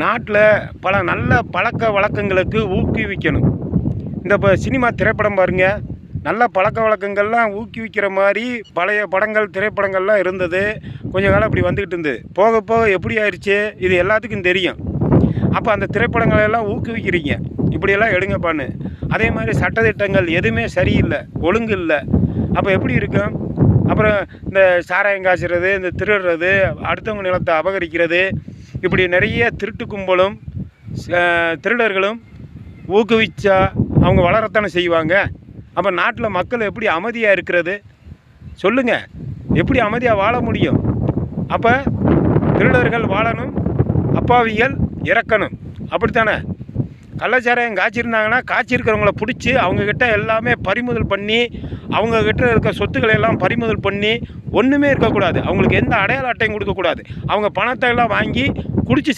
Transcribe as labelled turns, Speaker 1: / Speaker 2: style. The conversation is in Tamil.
Speaker 1: நாட்டில் பல நல்ல பழக்க வழக்கங்களுக்கு ஊக்குவிக்கணும். இந்த சினிமா திரைப்படம் பாருங்கள், நல்ல பழக்க வழக்கங்கள்லாம் ஊக்குவிக்கிற மாதிரி பழைய படங்கள் திரைப்படங்கள்லாம் இருந்தது. கொஞ்சம் காலம் இப்படி வந்துக்கிட்டு இருந்தது. போக போக எப்படி ஆயிடுச்சு இது எல்லாத்துக்கும் தெரியும். அப்போ அந்த திரைப்படங்களெல்லாம் ஊக்குவிக்கிறீங்க, இப்படியெல்லாம் எடுங்கப்பான்னு. அதே மாதிரி சட்டத்திட்டங்கள் எதுவுமே சரியில்லை, ஒழுங்கு இல்லை. அப்போ எப்படி இருக்கும்? அப்புறம் இந்த சாராயம் காய்ச்சறது, இந்த திருடுறது, அடுத்தவங்க நிலத்தை அபகரிக்கிறது, இப்படி நிறைய திருட்டு கும்பலும் திருடர்களும் ஊக்குவிச்சா அவங்க வளரத்தானே செய்வாங்க. அப்போ நாட்டில் மக்கள் எப்படி அமைதியாக இருக்கிறது சொல்லுங்கள்? எப்படி அமைதியாக வாழ முடியும்? அப்போ திருடர்கள் வாழணும், அப்பாவிகள் இறக்கணும், அப்படித்தானே? கள்ளச்சாராயம் காய்ச்சிருந்தாங்கன்னா காய்ச்சிருக்கிறவங்கள பிடிச்சி அவங்கக்கிட்ட எல்லாமே பறிமுதல் பண்ணி, அவங்கக்கிட்ட இருக்க சொத்துக்களை எல்லாம் பறிமுதல் பண்ணி ஒன்றுமே இருக்கக்கூடாது. அவங்களுக்கு எந்த அடையாள அட்டையும் கொடுக்கக்கூடாது. அவங்க பணத்தை எல்லாம் வாங்கி குடிச்சு